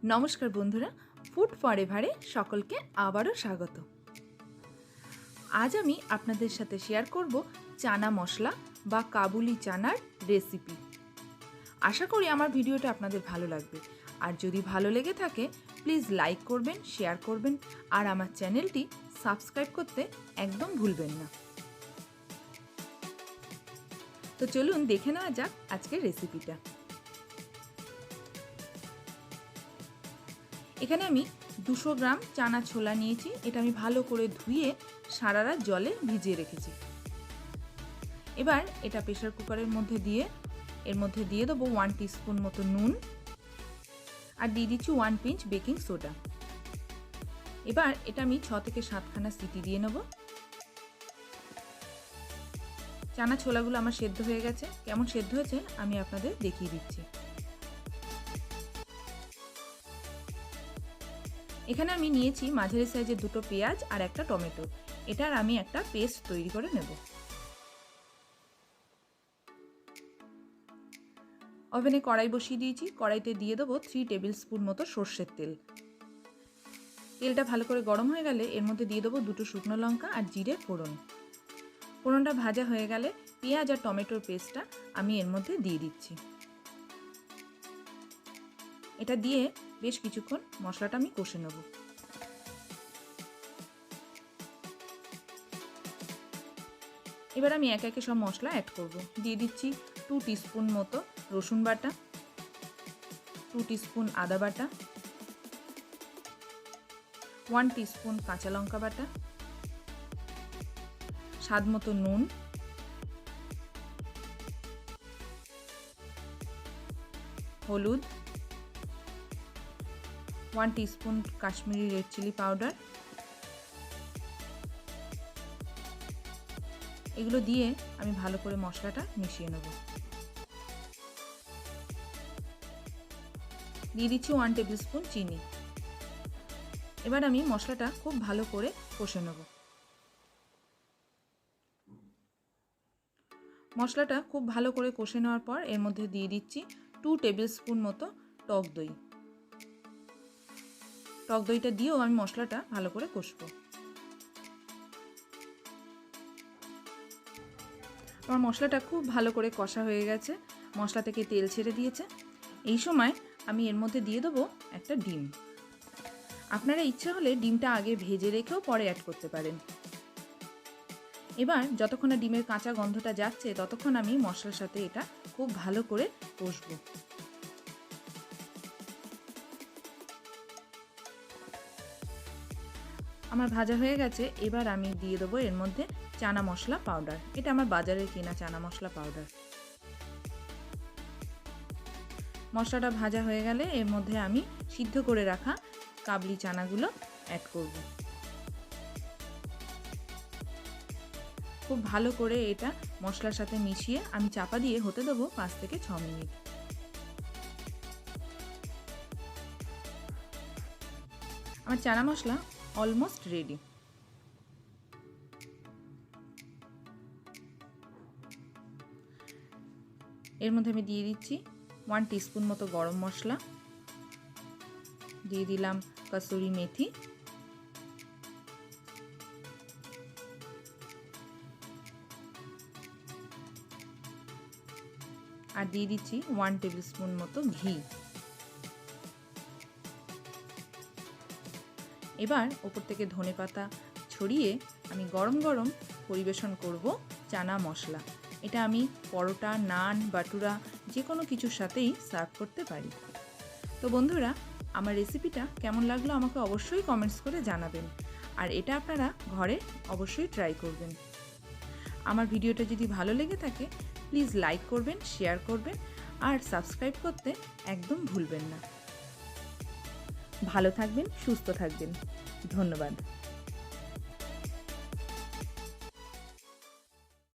নমস্কার বন্ধুরা, ফুড ফরএভারে সকলকে আবারও স্বাগত। আজ আমি আপনাদের সাথে শেয়ার করব চানা মশলা বা কাবুলি চানার রেসিপি। আশা করি আমার ভিডিওটা আপনাদের ভালো লাগবে, আর যদি ভালো লেগে থাকে প্লিজ লাইক করবেন, শেয়ার করবেন, আর আমার চ্যানেলটি সাবস্ক্রাইব করতে একদম ভুলবেন না। তো চলুন দেখে নেওয়া যাক আজকের রেসিপিটা। এখানে আমি 200 গ্রাম চানা ছোলা নিয়েছি। এটা আমি ভালো করে ধুয়ে সারা রাত জলে ভিজিয়ে রেখেছি। এবার এটা প্রেসার কুকারের মধ্যে দিয়ে এর মধ্যে দিয়ে দেবো 1 টিস্পুন মতো নুন, আর দিয়ে দিচ্ছি 1 পিঞ্চ বেকিং সোডা। এবার এটা আমি 6 থেকে 7খানা সিটি দিয়ে নেব। চানা ছোলাগুলো আমার সেদ্ধ হয়ে গেছে। কেমন সেদ্ধ হয়েছে আমি আপনাদের দেখিয়ে দিচ্ছি। এখানে আমি নিয়েছি মাঝারি সাইজের 2টো পেঁয়াজ আর একটা টমেটো। এটার আমি একটা পেস্ট তৈরি করে নেব। ওভেনে কড়াই বসিয়ে দিয়েছি। কড়াইতে দিয়ে দেবো 3 টেবিল স্পুন মতো সর্ষের তেল। তেলটা ভালো করে গরম হয়ে গেলে এর মধ্যে দিয়ে দেবো 2টো শুকনো লঙ্কা আর জিরে ফোড়ন। ফোড়নটা ভাজা হয়ে গেলে পেঁয়াজ আর টমেটোর পেস্টটা আমি এর মধ্যে দিয়ে দিচ্ছি। এটা দিয়ে বেশ কিছুক্ষণ মশলাটা আমি কষে নেব। এবার আমি একে একে সব মশলা অ্যাড করব। দিয়ে দিচ্ছি 2 টিস্পুন মতো রসুন বাটা, 2 টিস্পুন আদা বাটা, 1 টিস্পুন কাঁচা লঙ্কা বাটা, স্বাদ মতো নুন, হলুদ, 1 teaspoon Kashmiri red chilli powder. এগুলো দিয়ে আমি ভালো করে মশলাটা মিশিয়ে নেব। দিয়ে দিচ্ছি 1 টেবিল স্পুন চিনি। এবার আমি মশলাটা খুব ভালো করে কষে নেব। মশলাটা খুব ভালো করে কষে নেওয়ার পর এর মধ্যে দিয়ে দিচ্ছি 2 টেবিল স্পুন মতো টক দই। টক দইটা দিয়েও আমি মশলাটা ভালো করে কষবো। আমার মশলাটা খুব ভালো করে কষা হয়ে গেছে, মশলা থেকে তেল ছেড়ে দিয়েছে। এই সময় আমি এর মধ্যে দিয়ে দেবো একটা ডিম। আপনারা ইচ্ছা হলে ডিমটা আগে ভেজে রেখেও পরে অ্যাড করতে পারেন। এবার যতক্ষণ না ডিমের কাঁচা গন্ধটা যাচ্ছে ততক্ষণ আমি মশলার সাথে এটা খুব ভালো করে কষবো। আমার ভাজা হয়ে গেছে। এবার আমি দিয়ে দেবো এর মধ্যে চানা মশলা পাউডার। এটা আমার বাজারের কেনা চানা মশলা পাউডার। মশলাটা ভাজা হয়ে গেলে এর মধ্যে আমি সিদ্ধ করে রাখা কাবলি চানাগুলো অ্যাড করব। খুব ভালো করে এটা মশলার সাথে মিশিয়ে আমি চাপা দিয়ে হতে দেবো 5 থেকে 6 মিনিট। আমার চানা মশলা অলমোস্ট রেডি। এর মধ্যে আমি দিয়ে দিচ্ছি 1 টিস্পুন মতো গরম মশলা, দিয়ে দিলাম কসুরি মেথি, আর দিয়ে দিচ্ছি 1 টেবিল স্পুন মতো ঘি। এবার ওপর থেকে ধনেপাতা ছড়িয়ে আমি গরম গরম পরিবেশন করব চানা মশলা। এটা আমি পরোটা, নান, বাটুরা যে কোনো কিছুর সাথেই সার্ভ করতে পারি। তো বন্ধুরা, আমার রেসিপিটা কেমন লাগলো আমাকে অবশ্যই কমেন্টস করে জানাবেন, আর এটা আপনারা ঘরে অবশ্যই ট্রাই করবেন। আমার ভিডিওটা যদি ভালো লেগে থাকে প্লিজ লাইক করবেন, শেয়ার করবেন, আর সাবস্ক্রাইব করতে একদম ভুলবেন না। ভালো থাকবেন, সুস্থ থাকবেন। ধন্যবাদ।